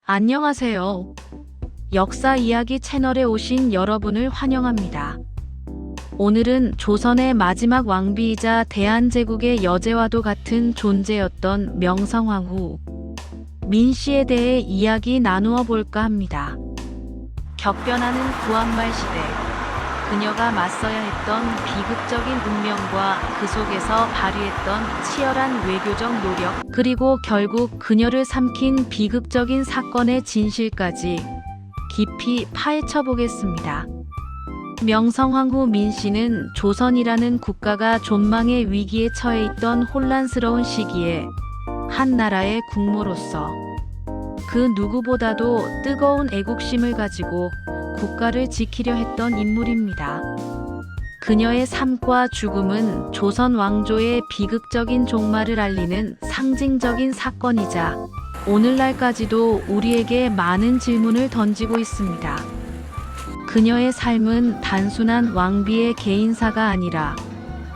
안녕하세요. 역사 이야기 채널에 오신 여러분을 환영합니다. 오늘은 조선의 마지막 왕비이자 대한제국의 여제와도 같은 존재였던 명성황후 민씨에 대해 이야기 나누어 볼까 합니다. 격변하는 구한말 시대, 그녀가 맞서야 했던 비극적인 운명과 그 속에서 발휘했던 치열한 외교적 노력, 그리고 결국 그녀를 삼킨 비극적인 사건의 진실까지 깊이 파헤쳐 보겠습니다. 명성황후 민씨는 조선이라는 국가가 존망의 위기에 처해 있던 혼란스러운 시기에 한 나라의 국모로서 그 누구보다도 뜨거운 애국심을 가지고 국가를 지키려 했던 인물입니다. 그녀의 삶과 죽음은 조선 왕조의 비극적인 종말을 알리는 상징적인 사건이자 오늘날까지도 우리에게 많은 질문을 던지고 있습니다. 그녀의 삶은 단순한 왕비의 개인사가 아니라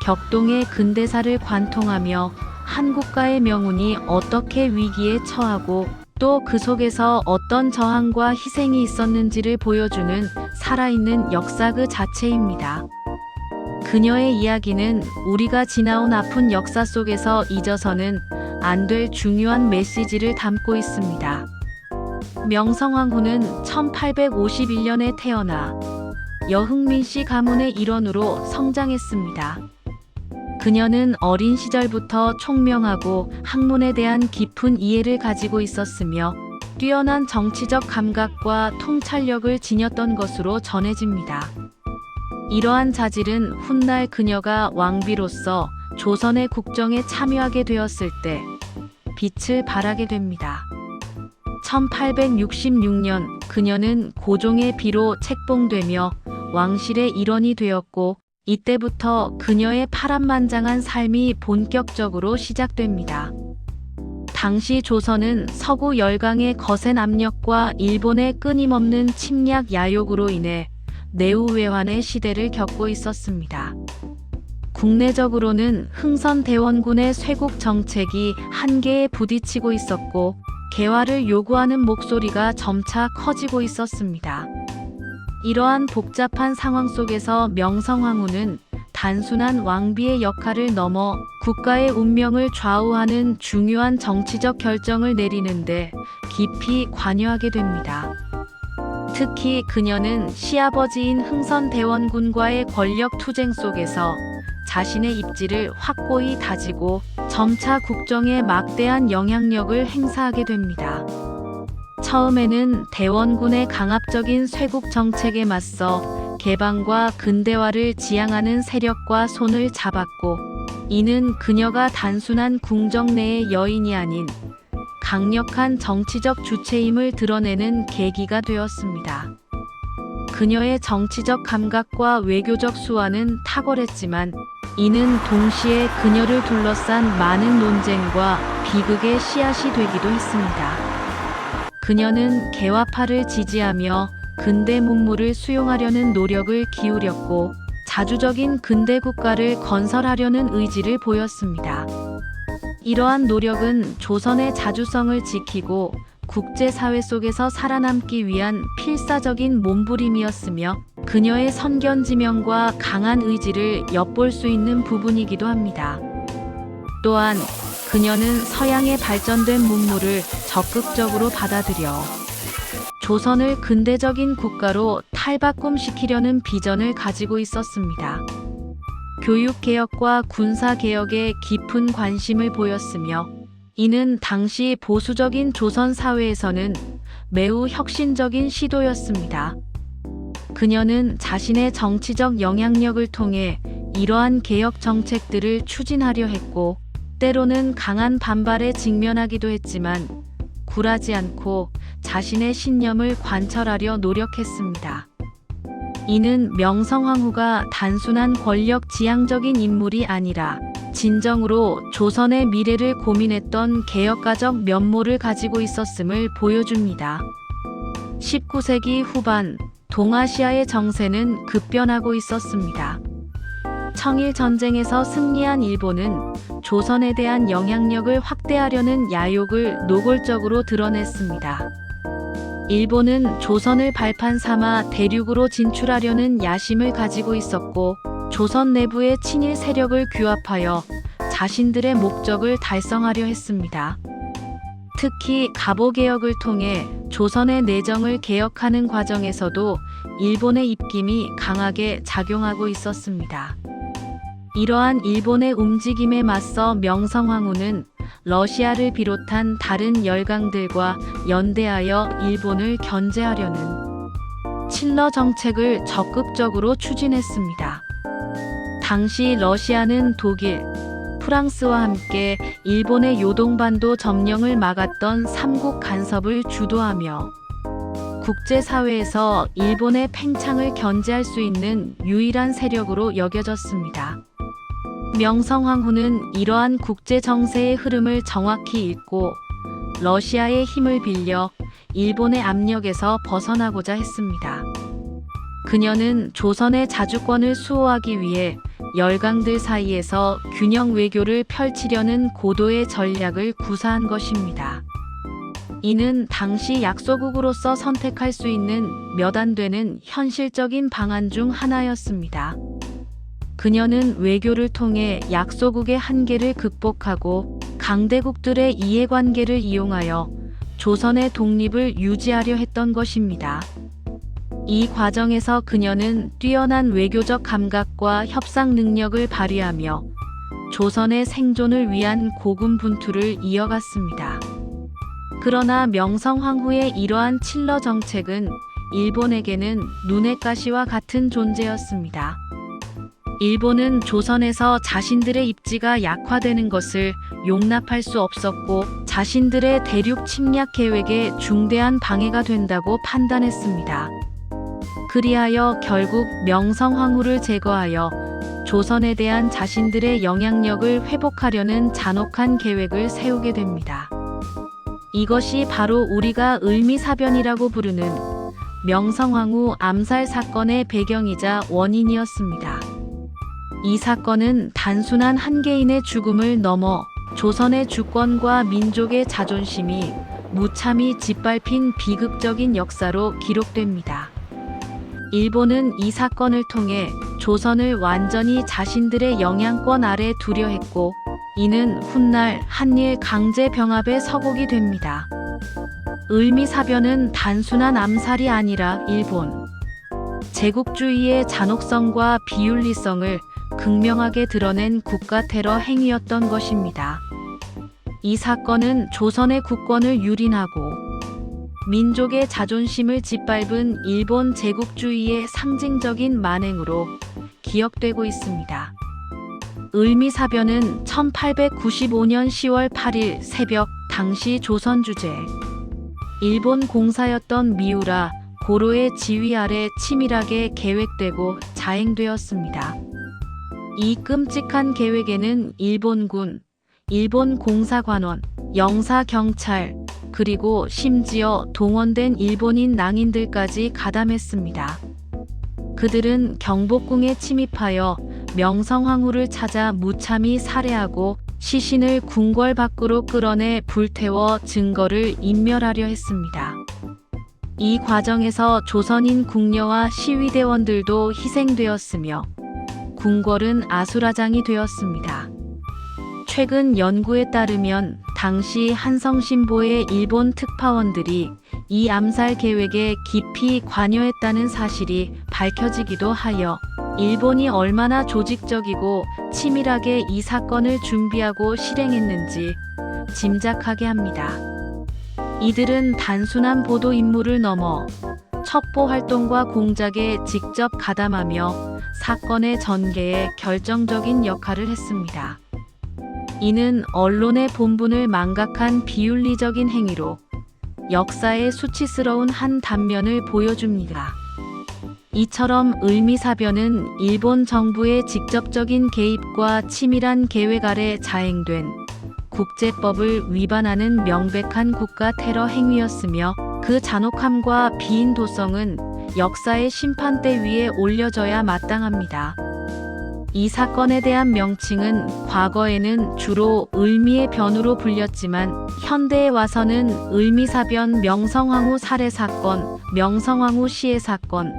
격동의 근대사를 관통하며 한 국가의 명운이 어떻게 위기에 처하고 또 그 속에서 어떤 저항과 희생이 있었는지를 보여주는 살아있는 역사 그 자체입니다. 그녀의 이야기는 우리가 지나온 아픈 역사 속에서 잊어서는 안 될 중요한 메시지를 담고 있습니다. 명성황후는 1851년에 태어나 여흥민씨 가문의 일원으로 성장했습니다. 그녀는 어린 시절부터 총명하고 학문에 대한 깊은 이해를 가지고 있었으며 뛰어난 정치적 감각과 통찰력을 지녔던 것으로 전해집니다. 이러한 자질은 훗날 그녀가 왕비로서 조선의 국정에 참여하게 되었을 때 빛을 발하게 됩니다. 1866년 그녀는 고종의 비로 책봉되며 왕실의 일원이 되었고 이때부터 그녀의 파란만장한 삶이 본격적으로 시작됩니다. 당시 조선은 서구 열강의 거센 압력과 일본의 끊임없는 침략 야욕으로 인해 내후외환의 시대를 겪고 있었습니다. 국내적으로는 흥선대원군의 쇄국 정책이 한계에 부딪히고 있었고 개화를 요구하는 목소리가 점차 커지고 있었습니다. 이러한 복잡한 상황 속에서 명성황후는 단순한 왕비의 역할을 넘어 국가의 운명을 좌우하는 중요한 정치적 결정을 내리는데 깊이 관여하게 됩니다. 특히 그녀는 시아버지인 흥선대원군과의 권력 투쟁 속에서 자신의 입지를 확고히 다지고 점차 국정에 막대한 영향력을 행사하게 됩니다. 처음에는 대원군의 강압적인 쇄국 정책에 맞서 개방과 근대화를 지향하는 세력과 손을 잡았고, 이는 그녀가 단순한 궁정 내의 여인이 아닌 강력한 정치적 주체임을 드러내는 계기가 되었습니다. 그녀의 정치적 감각과 외교적 수완은 탁월했지만 이는 동시에 그녀를 둘러싼 많은 논쟁과 비극의 씨앗이 되기도 했습니다. 그녀는 개화파를 지지하며 근대 문물을 수용하려는 노력을 기울였고 자주적인 근대 국가를 건설하려는 의지를 보였습니다. 이러한 노력은 조선의 자주성을 지키고 국제사회 속에서 살아남기 위한 필사적인 몸부림이었으며 그녀의 선견지명과 강한 의지를 엿볼 수 있는 부분이기도 합니다. 또한 그녀는 서양의 발전된 문물을 적극적으로 받아들여 조선을 근대적인 국가로 탈바꿈시키려는 비전을 가지고 있었습니다. 교육개혁과 군사개혁에 깊은 관심을 보였으며 이는 당시 보수적인 조선 사회에서는 매우 혁신적인 시도였습니다. 그녀는 자신의 정치적 영향력을 통해 이러한 개혁 정책들을 추진하려 했고 때로는 강한 반발에 직면하기도 했지만 굴하지 않고 자신의 신념을 관철하려 노력했습니다. 이는 명성황후가 단순한 권력 지향적인 인물이 아니라 진정으로 조선의 미래를 고민했던 개혁가적 면모를 가지고 있었음을 보여줍니다. 19세기 후반 동아시아의 정세는 급변하고 있었습니다. 청일 전쟁에서 승리한 일본은 조선에 대한 영향력을 확대하려는 야욕을 노골적으로 드러냈습니다. 일본은 조선을 발판 삼아 대륙으로 진출하려는 야심을 가지고 있었고, 조선 내부의 친일 세력을 규합하여 자신들의 목적을 달성하려 했습니다. 특히 갑오개혁을 통해 조선의 내정을 개혁하는 과정에서도 일본의 입김이 강하게 작용하고 있었습니다. 이러한 일본의 움직임에 맞서 명성황후는 러시아를 비롯한 다른 열강들과 연대하여 일본을 견제하려는 칠러 정책을 적극적으로 추진했습니다. 당시 러시아는 독일, 프랑스와 함께 일본의 요동반도 점령을 막았던 삼국 간섭을 주도하며 국제사회에서 일본의 팽창을 견제할 수 있는 유일한 세력으로 여겨졌습니다. 명성황후는 이러한 국제 정세의 흐름을 정확히 읽고 러시아의 힘을 빌려 일본의 압력에서 벗어나고자 했습니다. 그녀는 조선의 자주권을 수호하기 위해 열강들 사이에서 균형 외교를 펼치려는 고도의 전략을 구사한 것입니다. 이는 당시 약소국으로서 선택할 수 있는 몇 안 되는 현실적인 방안 중 하나였습니다. 그녀는 외교를 통해 약소국의 한계를 극복하고 강대국들의 이해관계를 이용하여 조선의 독립을 유지하려 했던 것입니다. 이 과정에서 그녀는 뛰어난 외교적 감각과 협상 능력을 발휘하며 조선의 생존을 위한 고군분투를 이어갔습니다. 그러나 명성황후의 이러한 칠러 정책은 일본에게는 눈의 가시와 같은 존재였습니다. 일본은 조선에서 자신들의 입지가 약화되는 것을 용납할 수 없었고 자신들의 대륙 침략 계획에 중대한 방해가 된다고 판단했습니다. 그리하여 결국 명성황후를 제거하여 조선에 대한 자신들의 영향력을 회복하려는 잔혹한 계획을 세우게 됩니다. 이것이 바로 우리가 을미사변이라고 부르는 명성황후 암살 사건의 배경이자 원인이었습니다. 이 사건은 단순한 한 개인의 죽음을 넘어 조선의 주권과 민족의 자존심이 무참히 짓밟힌 비극적인 역사로 기록됩니다. 일본은 이 사건을 통해 조선을 완전히 자신들의 영향권 아래 두려 했고, 이는 훗날 한일 강제 병합의 서곡이 됩니다. 을미사변은 단순한 암살이 아니라 일본 제국주의의 잔혹성과 비윤리성을 극명하게 드러낸 국가 테러 행위였던 것입니다. 이 사건은 조선의 국권을 유린하고 민족의 자존심을 짓밟은 일본 제국주의의 상징적인 만행으로 기억되고 있습니다. 을미사변은 1895년 10월 8일 새벽 당시 조선 주재 일본 공사였던 미우라 고로의 지휘 아래 치밀하게 계획되고 자행되었습니다. 이 끔찍한 계획에는 일본군, 일본 공사관원, 영사경찰, 그리고 심지어 동원된 일본인 낭인들까지 가담했습니다. 그들은 경복궁에 침입하여 명성황후를 찾아 무참히 살해하고 시신을 궁궐 밖으로 끌어내 불태워 증거를 인멸하려 했습니다. 이 과정에서 조선인 궁녀와 시위대원들도 희생되었으며 궁궐은 아수라장이 되었습니다. 최근 연구에 따르면 당시 한성신보의 일본 특파원들이 이 암살 계획에 깊이 관여했다는 사실이 밝혀지기도 하여 일본이 얼마나 조직적이고 치밀하게 이 사건을 준비하고 실행했는지 짐작하게 합니다. 이들은 단순한 보도 임무를 넘어 첩보 활동과 공작에 직접 가담하며 사건의 전개에 결정적인 역할을 했습니다. 이는 언론의 본분을 망각한 비윤리적인 행위로 역사의 수치스러운 한 단면을 보여줍니다. 이처럼 을미사변은 일본 정부의 직접적인 개입과 치밀한 계획 아래 자행된 국제법을 위반하는 명백한 국가 테러 행위였으며 그 잔혹함과 비인도성은 역사의 심판대 위에 올려져야 마땅합니다. 이 사건에 대한 명칭은 과거에는 주로 을미의 변으로 불렸지만 현대에 와서는 을미사변, 명성황후 살해 사건, 명성황후 시해 사건,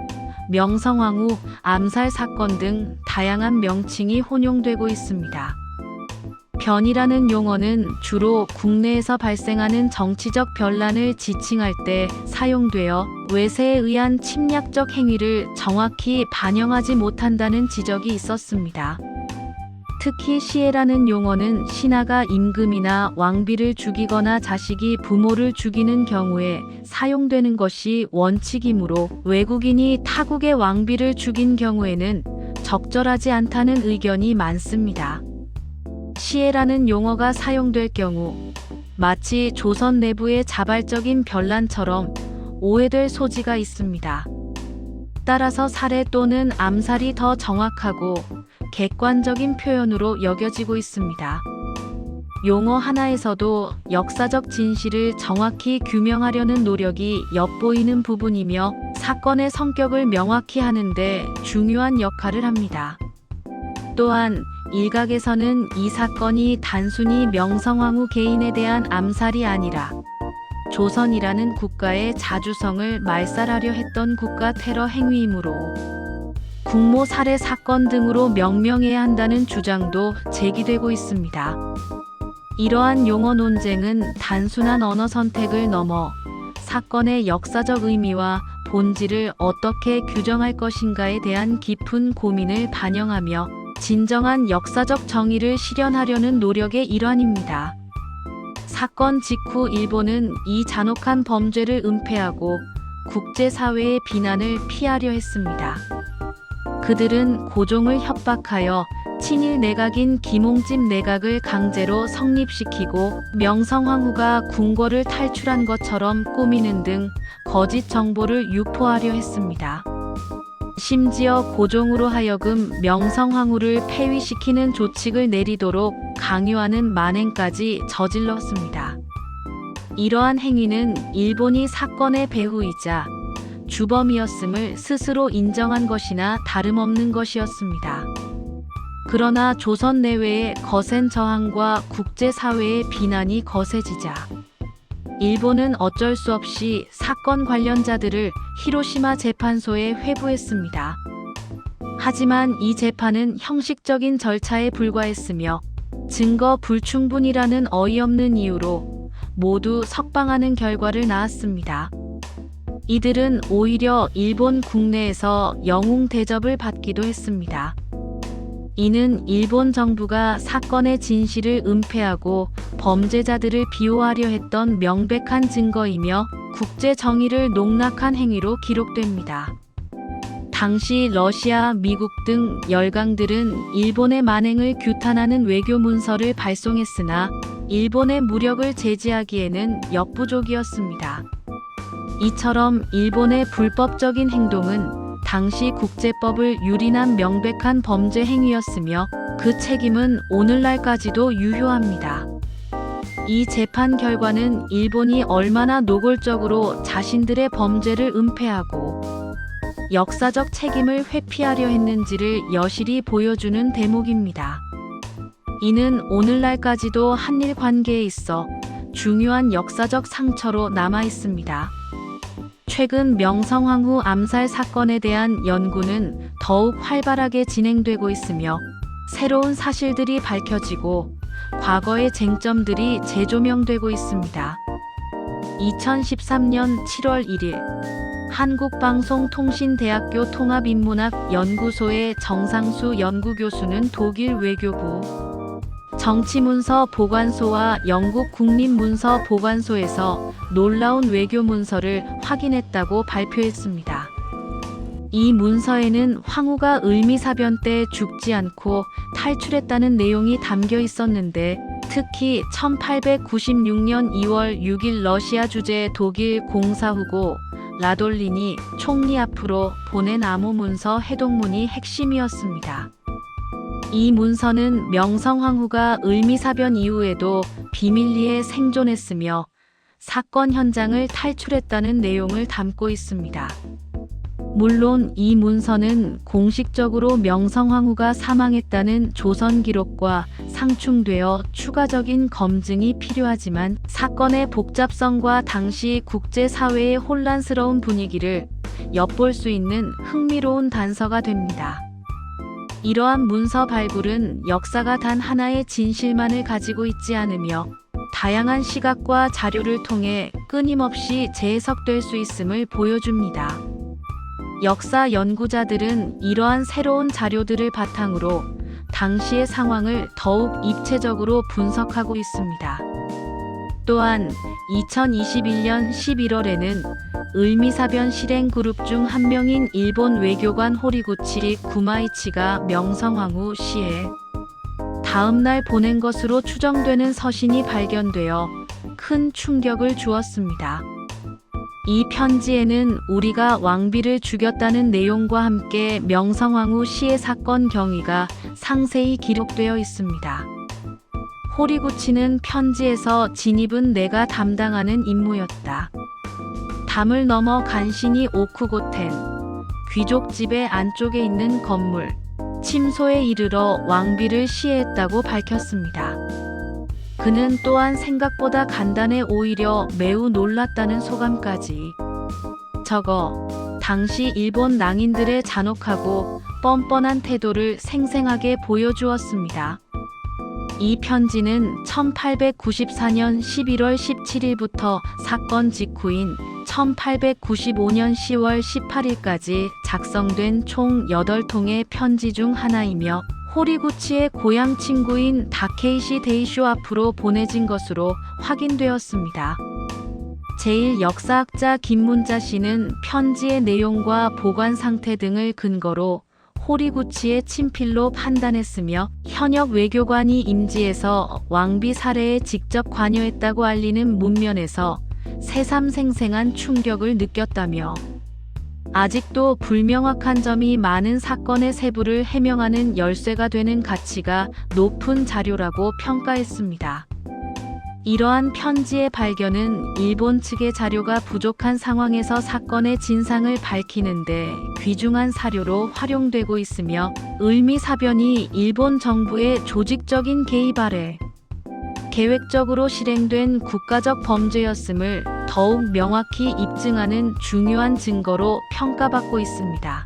명성황후 암살 사건 등 다양한 명칭이 혼용되고 있습니다. 변이라는 용어는 주로 국내에서 발생하는 정치적 변란을 지칭할 때 사용되어 외세에 의한 침략적 행위를 정확히 반영하지 못한다는 지적이 있었습니다. 특히 시해라는 용어는 신하가 임금이나 왕비를 죽이거나 자식이 부모를 죽이는 경우에 사용되는 것이 원칙이므로 외국인이 타국의 왕비를 죽인 경우에는 적절하지 않다는 의견이 많습니다. 시해라는 용어가 사용될 경우 마치 조선 내부의 자발적인 변란처럼 오해될 소지가 있습니다. 따라서 살해 또는 암살이 더 정확하고 객관적인 표현으로 여겨지고 있습니다. 용어 하나에서도 역사적 진실을 정확히 규명하려는 노력이 엿보이는 부분이며 사건의 성격을 명확히 하는데 중요한 역할을 합니다. 또한 일각에서는 이 사건이 단순히 명성황후 개인에 대한 암살이 아니라 조선이라는 국가의 자주성을 말살하려 했던 국가 테러 행위이므로 국모 살해 사건 등으로 명명해야 한다는 주장도 제기되고 있습니다. 이러한 용어 논쟁은 단순한 언어 선택을 넘어 사건의 역사적 의미와 본질을 어떻게 규정할 것인가에 대한 깊은 고민을 반영하며 진정한 역사적 정의를 실현하려는 노력의 일환입니다. 사건 직후 일본은 이 잔혹한 범죄를 은폐하고 국제사회의 비난을 피하려 했습니다. 그들은 고종을 협박하여 친일 내각인 김홍집 내각을 강제로 성립시키고 명성황후가 궁궐을 탈출한 것처럼 꾸미는 등 거짓 정보를 유포하려 했습니다. 심지어 고종으로 하여금 명성황후를 폐위시키는 조칙을 내리도록 강요하는 만행까지 저질렀습니다. 이러한 행위는 일본이 사건의 배후이자 주범이었음을 스스로 인정한 것이나 다름없는 것이었습니다. 그러나 조선 내외의 거센 저항과 국제사회의 비난이 거세지자 일본은 어쩔 수 없이 사건 관련자들을 히로시마 재판소에 회부했습니다. 하지만 이 재판은 형식적인 절차에 불과했으며 증거 불충분이라는 어이없는 이유로 모두 석방하는 결과를 낳았습니다. 이들은 오히려 일본 국내에서 영웅 대접을 받기도 했습니다. 이는 일본 정부가 사건의 진실을 은폐하고 범죄자들을 비호하려 했던 명백한 증거이며 국제 정의를 농락한 행위로 기록됩니다. 당시 러시아, 미국 등 열강들은 일본의 만행을 규탄하는 외교 문서를 발송했으나 일본의 무력을 제지하기에는 역부족이었습니다. 이처럼 일본의 불법적인 행동은 당시 국제법을 유린한 명백한 범죄 행위였으며 그 책임은 오늘날까지도 유효합니다. 이 재판 결과는 일본이 얼마나 노골적으로 자신들의 범죄를 은폐하고 역사적 책임을 회피하려 했는지를 여실히 보여주는 대목입니다. 이는 오늘날까지도 한일 관계에 있어 중요한 역사적 상처로 남아 있습니다. 최근 명성황후 암살 사건에 대한 연구는 더욱 활발하게 진행되고 있으며 새로운 사실들이 밝혀지고 과거의 쟁점들이 재조명되고 있습니다. 2013년 7월 1일 한국방송통신대학교 통합인문학 연구소의 정상수 연구교수는 독일 외교부 정치문서 보관소와 영국 국립문서 보관소에서 놀라운 외교 문서를 확인했다고 발표했습니다. 이 문서에는 황후가 을미사변 때 죽지 않고 탈출했다는 내용이 담겨 있었는데 특히 1896년 2월 6일 러시아 주재 독일 공사후고 라돌린이 총리 앞으로 보낸 암호문서 해독문이 핵심이었습니다. 이 문서는 명성황후가 을미사변 이후에도 비밀리에 생존했으며 사건 현장을 탈출했다는 내용을 담고 있습니다. 물론 이 문서는 공식적으로 명성황후가 사망했다는 조선 기록과 상충되어 추가적인 검증이 필요하지만 사건의 복잡성과 당시 국제사회의 혼란스러운 분위기를 엿볼 수 있는 흥미로운 단서가 됩니다. 이러한 문서 발굴은 역사가 단 하나의 진실만을 가지고 있지 않으며 다양한 시각과 자료를 통해 끊임없이 재해석될 수 있음을 보여줍니다. 역사 연구자들은 이러한 새로운 자료들을 바탕으로 당시의 상황을 더욱 입체적으로 분석하고 있습니다. 또한 2021년 11월에는 을미사변 실행 그룹 중 한 명인 일본 외교관 호리구치 구마이치가 명성황후 시에 다음날 보낸 것으로 추정되는 서신이 발견되어 큰 충격을 주었습니다. 이 편지에는 우리가 왕비를 죽였다는 내용과 함께 명성황후 시의 사건 경위가 상세히 기록되어 있습니다. 호리구치는 편지에서 진입은 내가 담당하는 임무였다. 담을 넘어 간신히 오쿠고텐, 귀족집의 안쪽에 있는 건물, 침소에 이르러 왕비를 시해했다고 밝혔습니다. 그는 또한 생각보다 간단해 오히려 매우 놀랐다는 소감까지 적어 당시 일본 낭인들의 잔혹하고 뻔뻔한 태도를 생생하게 보여주었습니다. 이 편지는 1894년 11월 17일부터 사건 직후인 1895년 10월 18일까지 작성된 총 8통의 편지 중 하나이며 호리구치의 고향 친구인 다케이시 데이쇼 앞으로 보내진 것으로 확인되었습니다. 제1역사학자 김문자 씨는 편지의 내용과 보관 상태 등을 근거로 호리구치의 친필로 판단했으며 현역 외교관이 임지에서 왕비 살해에 직접 관여했다고 알리는 문면에서 새삼생생한 충격을 느꼈다며 아직도 불명확한 점이 많은 사건의 세부를 해명하는 열쇠가 되는 가치가 높은 자료라고 평가했습니다. 이러한 편지의 발견은 일본 측의 자료가 부족한 상황에서 사건의 진상을 밝히는데 귀중한 사료로 활용되고 있으며 을미사변이 일본 정부의 조직적인 개입 아래 계획적으로 실행된 국가적 범죄였음을 더욱 명확히 입증하는 중요한 증거로 평가받고 있습니다.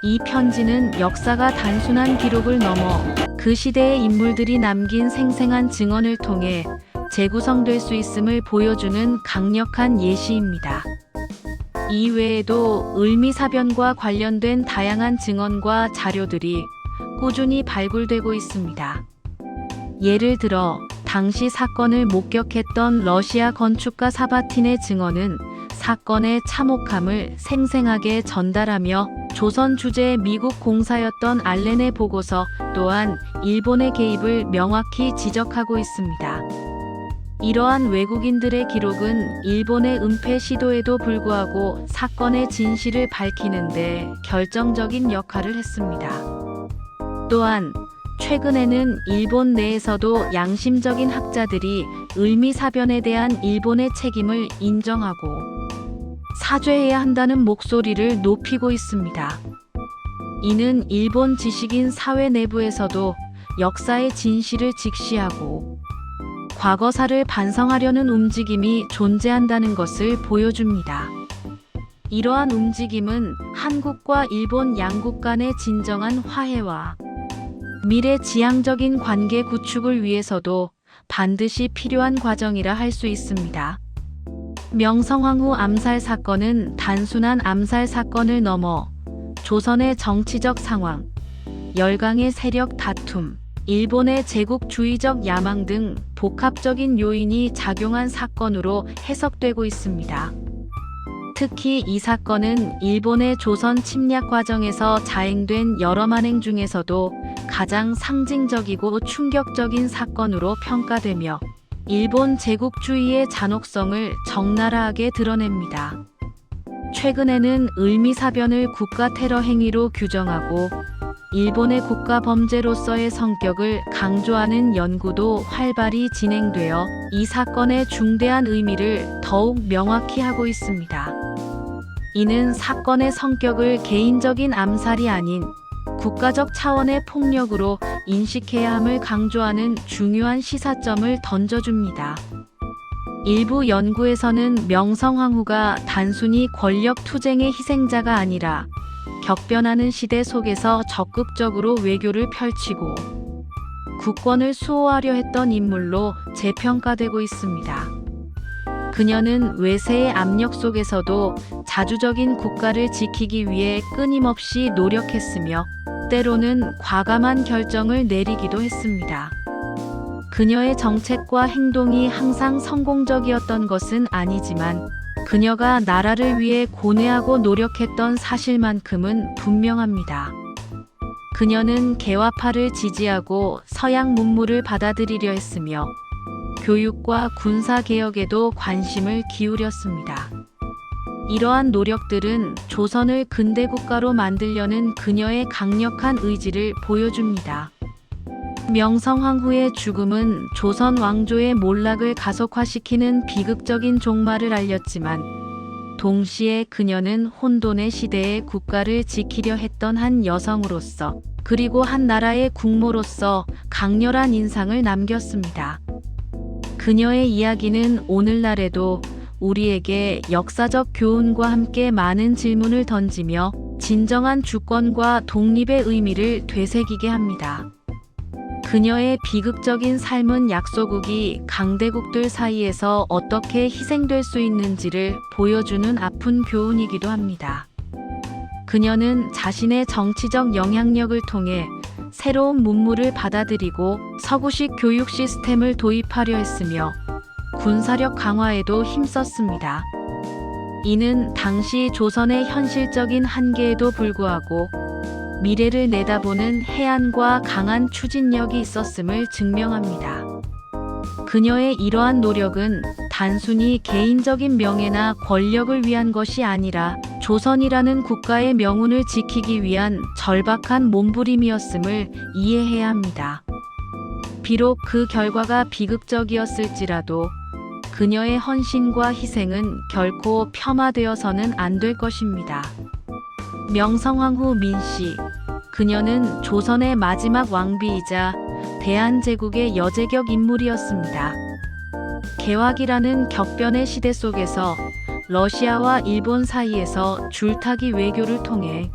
이 편지는 역사가 단순한 기록을 넘어 그 시대의 인물들이 남긴 생생한 증언을 통해 재구성될 수 있음을 보여주는 강력한 예시입니다. 이외에도 을미사변과 관련된 다양한 증언과 자료들이 꾸준히 발굴되고 있습니다. 예를 들어 당시 사건을 목격했던 러시아 건축가 사바틴의 증언은 사건의 참혹함을 생생하게 전달하며 조선 주재의 미국 공사였던 알렌의 보고서 또한 일본의 개입을 명확히 지적하고 있습니다. 이러한 외국인들의 기록은 일본의 은폐 시도에도 불구하고 사건의 진실을 밝히는데 결정적인 역할을 했습니다. 또한 최근에는 일본 내에서도 양심적인 학자들이 을미사변에 대한 일본의 책임을 인정하고 사죄해야 한다는 목소리를 높이고 있습니다. 이는 일본 지식인 사회 내부에서도 역사의 진실을 직시하고 과거사를 반성하려는 움직임이 존재한다는 것을 보여줍니다. 이러한 움직임은 한국과 일본 양국 간의 진정한 화해와 미래 지향적인 관계 구축을 위해서도 반드시 필요한 과정이라 할 수 있습니다. 명성황후 암살 사건은 단순한 암살 사건을 넘어 조선의 정치적 상황, 열강의 세력 다툼, 일본의 제국주의적 야망 등 복합적인 요인이 작용한 사건으로 해석되고 있습니다. 특히 이 사건은 일본의 조선 침략 과정에서 자행된 여러 만행 중에서도 가장 상징적이고 충격적인 사건으로 평가되며 일본 제국주의의 잔혹성을 적나라하게 드러냅니다. 최근에는 을미사변을 국가 테러 행위로 규정하고 일본의 국가 범죄로서의 성격을 강조하는 연구도 활발히 진행되어 이 사건의 중대한 의미를 더욱 명확히 하고 있습니다. 이는 사건의 성격을 개인적인 암살이 아닌 국가적 차원의 폭력으로 인식해야 함을 강조하는 중요한 시사점을 던져줍니다. 일부 연구에서는 명성황후가 단순히 권력 투쟁의 희생자가 아니라 격변하는 시대 속에서 적극적으로 외교를 펼치고 국권을 수호하려 했던 인물로 재평가되고 있습니다. 그녀는 외세의 압력 속에서도 자주적인 국가를 지키기 위해 끊임없이 노력했으며 때로는 과감한 결정을 내리기도 했습니다. 그녀의 정책과 행동이 항상 성공적이었던 것은 아니지만 그녀가 나라를 위해 고뇌하고 노력했던 사실만큼은 분명합니다. 그녀는 개화파를 지지하고 서양 문물을 받아들이려 했으며 교육과 군사개혁에도 관심을 기울였습니다. 이러한 노력들은 조선을 근대국가로 만들려는 그녀의 강력한 의지를 보여줍니다. 명성황후의 죽음은 조선 왕조의 몰락을 가속화시키는 비극적인 종말을 알렸지만 동시에 그녀는 혼돈의 시대에 국가를 지키려 했던 한 여성으로서 그리고 한 나라의 국모로서 강렬한 인상을 남겼습니다. 그녀의 이야기는 오늘날에도 우리에게 역사적 교훈과 함께 많은 질문을 던지며 진정한 주권과 독립의 의미를 되새기게 합니다. 그녀의 비극적인 삶은 약소국이 강대국들 사이에서 어떻게 희생될 수 있는지를 보여주는 아픈 교훈이기도 합니다. 그녀는 자신의 정치적 영향력을 통해 새로운 문물을 받아들이고 서구식 교육 시스템을 도입하려 했으며 군사력 강화에도 힘썼습니다. 이는 당시 조선의 현실적인 한계에도 불구하고 미래를 내다보는 해안과 강한 추진력이 있었음을 증명합니다. 그녀의 이러한 노력은 단순히 개인적인 명예나 권력을 위한 것이 아니라 조선이라는 국가의 명운을 지키기 위한 절박한 몸부림이었음을 이해해야 합니다. 비록 그 결과가 비극적이었을지라도 그녀의 헌신과 희생은 결코 폄하되어서는 안 될 것입니다. 명성황후 민씨, 그녀는 조선의 마지막 왕비이자 대한제국의 여제격 인물이었습니다. 개화기라는 격변의 시대 속에서 러시아와 일본 사이에서 줄타기 외교를 통해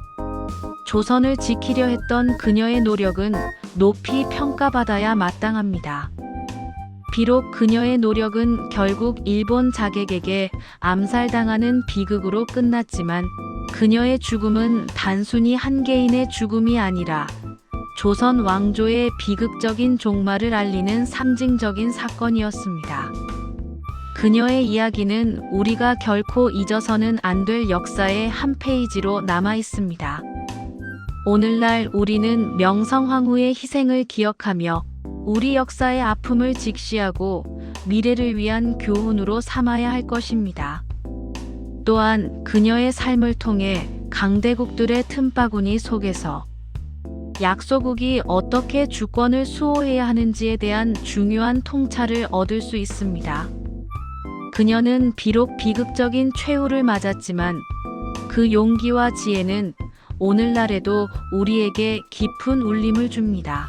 조선을 지키려 했던 그녀의 노력은 높이 평가받아야 마땅합니다. 비록 그녀의 노력은 결국 일본 자객에게 암살당하는 비극으로 끝났지만 그녀의 죽음은 단순히 한 개인의 죽음이 아니라 조선 왕조의 비극적인 종말을 알리는 상징적인 사건이었습니다. 그녀의 이야기는 우리가 결코 잊어서는 안 될 역사의 한 페이지로 남아 있습니다. 오늘날 우리는 명성황후의 희생을 기억하며 우리 역사의 아픔을 직시하고 미래를 위한 교훈으로 삼아야 할 것입니다. 또한 그녀의 삶을 통해 강대국들의 틈바구니 속에서 약소국이 어떻게 주권을 수호해야 하는지에 대한 중요한 통찰을 얻을 수 있습니다. 그녀는 비록 비극적인 최후를 맞았지만 그 용기와 지혜는 오늘날에도 우리에게 깊은 울림을 줍니다.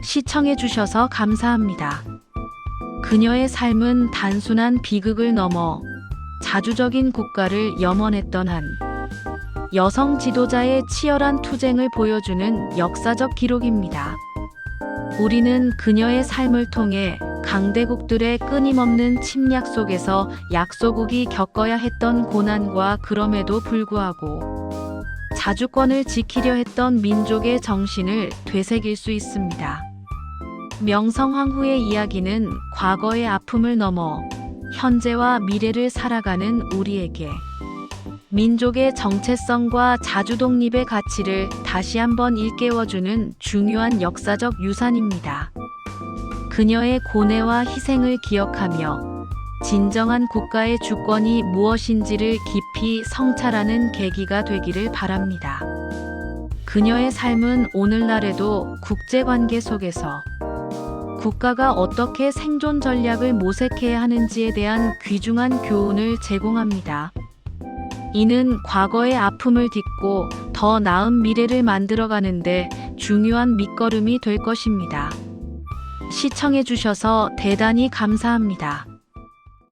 시청해주셔서 감사합니다. 그녀의 삶은 단순한 비극을 넘어 자주적인 국가를 염원했던 한 여성 지도자의 치열한 투쟁을 보여주는 역사적 기록입니다. 우리는 그녀의 삶을 통해 강대국들의 끊임없는 침략 속에서 약소국이 겪어야 했던 고난과 그럼에도 불구하고 자주권을 지키려 했던 민족의 정신을 되새길 수 있습니다. 명성황후의 이야기는 과거의 아픔을 넘어 현재와 미래를 살아가는 우리에게 민족의 정체성과 자주독립의 가치를 다시 한번 일깨워주는 중요한 역사적 유산입니다. 그녀의 고뇌와 희생을 기억하며 진정한 국가의 주권이 무엇인지를 깊이 성찰하는 계기가 되기를 바랍니다. 그녀의 삶은 오늘날에도 국제관계 속에서 국가가 어떻게 생존 전략을 모색해야 하는지에 대한 귀중한 교훈을 제공합니다. 이는 과거의 아픔을 딛고 더 나은 미래를 만들어가는데 중요한 밑거름이 될 것입니다. 시청해주셔서 대단히 감사합니다.